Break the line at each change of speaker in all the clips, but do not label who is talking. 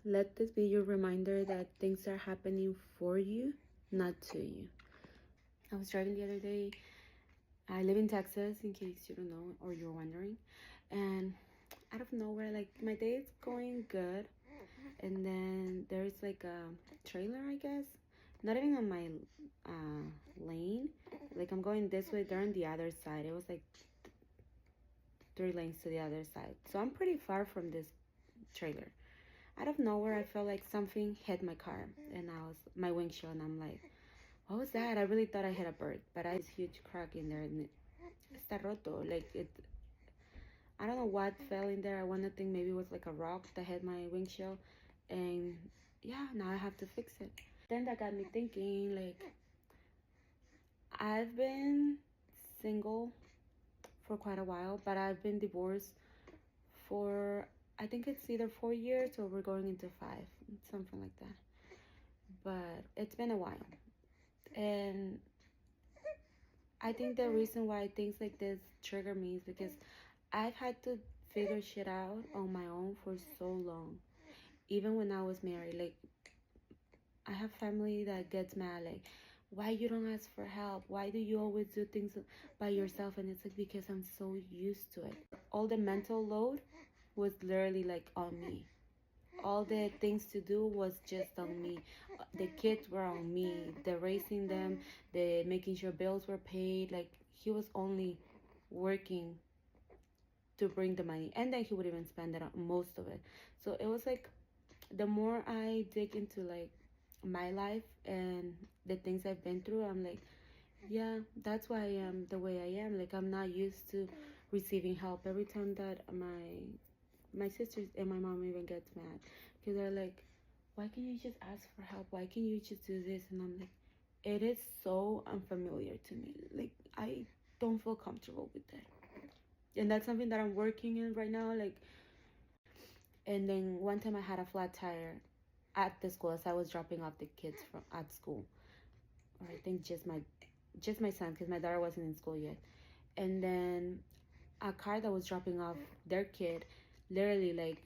Let this be your reminder that things are happening for you, not to you. I was driving the other day. I live in Texas, in case you don't know or you're wondering. And out of nowhere, like my day is going good. And then there's like a trailer, I guess. Not even on my lane. Like I'm going this way, they're on the other side. It was like 3 lanes to the other side. So I'm pretty far from this trailer. Out of nowhere, I felt like something hit my car, and I was my windshield, and I'm like, what was that? I really thought I hit a bird, but I had this huge crack in there, and está roto. Like it, I don't know what fell in there. I want to think maybe it was like a rock that hit my windshield, and yeah, now I have to fix it. Then that got me thinking, like, I've been single for quite a while, but I've been divorced for, I think it's either 4 years or we're going into 5, something like that. But it's been a while. And I think the reason why things like this trigger me is because I've had to figure shit out on my own for so long. Even when I was married, like, I have family that gets mad, like, why you don't ask for help? Why do you always do things by yourself? And it's like, because I'm so used to it. All the mental load was literally like on me. All the things to do was just on me. The kids were on me. The raising them, the making sure bills were paid. Like he was only working to bring the money, and then he would even spend it on most of it. So it was like the more I dig into like my life and the things I've been through, I'm like, yeah, that's why I am the way I am. Like I'm not used to receiving help. Every time that my sisters and my mom even gets mad because they're like, why can't you just ask for help? Why can't you just do this? And I'm like, it is so unfamiliar to me. Like I don't feel comfortable with that, and that's something that I'm working in right now. Like, and then one time I had a flat tire at the school as I was dropping off the kids from at school, or I think just my son because my daughter wasn't in school yet. And then a car that was dropping off their kid literally like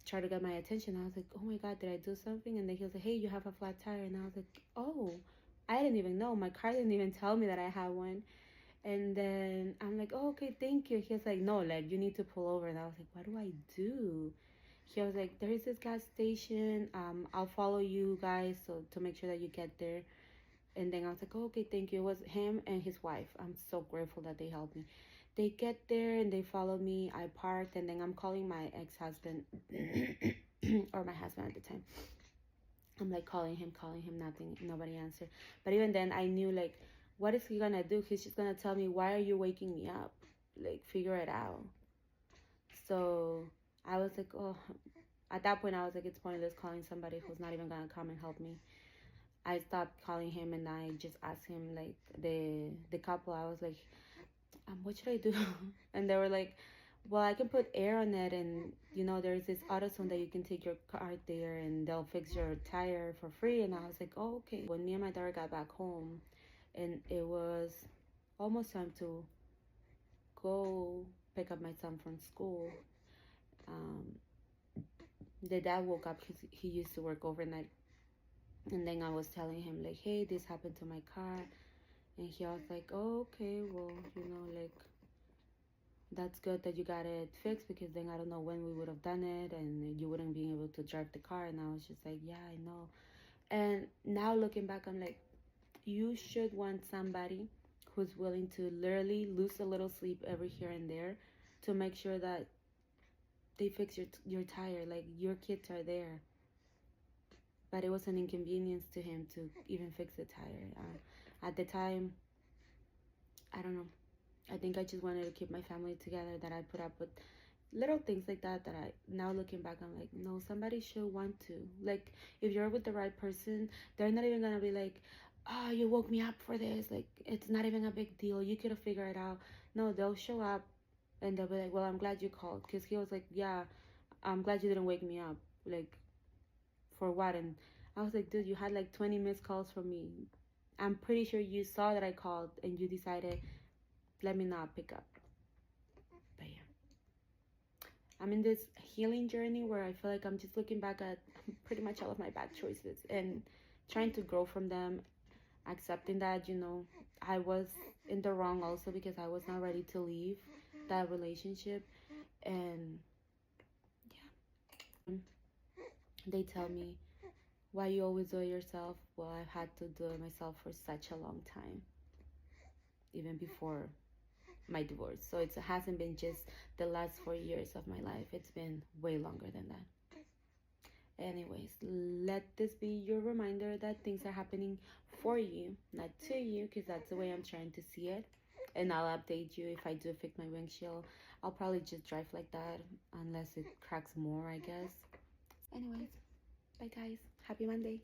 tried to get my attention. I was like, oh my God, did I do something? And then he was like, hey, you have a flat tire. And I was like, oh, I didn't even know. My car didn't even tell me that I had one. And then I'm like, oh, okay, thank you. He was like, no, like, you need to pull over. And I was like, what do I do? He was like, there is this gas station. I'll follow you guys so to make sure that you get there. And then I was like, oh, okay, thank you. It was him and his wife. I'm so grateful that they helped me. They get there and they follow me. I parked, and then I'm calling my ex-husband or my husband at the time. I'm like calling him, nothing, nobody answered. But even then, I knew like, what is he gonna do? He's just gonna tell me, why are you waking me up? Like, figure it out. So I was like, oh, at that point, I was like, it's pointless calling somebody who's not even gonna come and help me. I stopped calling him and I just asked him, like, the couple. I was like, what should I do? And they were like, well, I can put air on it, and there's this AutoZone that you can take your car there and they'll fix your tire for free. And I was like, oh, okay. When me and my daughter got back home and it was almost time to go pick up my son from school, um, the dad woke up because he used to work overnight. And then I was telling him, like, hey, this happened to my car. And he was like, oh, okay, well, like, that's good that you got it fixed, because then I don't know when we would have done it and you wouldn't be able to drive the car. And I was just like, yeah, I know. And now looking back, I'm like, you should want somebody who's willing to literally lose a little sleep every here and there to make sure that they fix your tire. Like, your kids are there. But it was an inconvenience to him to even fix the tire. At the time, I don't know. I think I just wanted to keep my family together, that I put up with little things like that I, now looking back, I'm like, no, somebody should want to. Like, if you're with the right person, they're not even gonna be like, oh, you woke me up for this. Like, it's not even a big deal. You could have figured it out. No, they'll show up and they'll be like, well, I'm glad you called. Because he was like, yeah, I'm glad you didn't wake me up. Like, for what? And I was like, dude, you had like 20 missed calls from me. I'm pretty sure you saw that I called and you decided, let me not pick up. But yeah. I'm in this healing journey where I feel like I'm just looking back at pretty much all of my bad choices and trying to grow from them, accepting that, I was in the wrong also because I was not ready to leave that relationship. And yeah, they tell me, why you always do it yourself? Well, I've had to do it myself for such a long time, even before my divorce. So it hasn't been just the last 4 years of my life. It's been way longer than that. Anyways, let this be your reminder that things are happening for you, not to you, because that's the way I'm trying to see it. And I'll update you if I do fix my windshield. I'll probably just drive like that unless it cracks more, I guess. Anyways, bye guys. Happy Monday.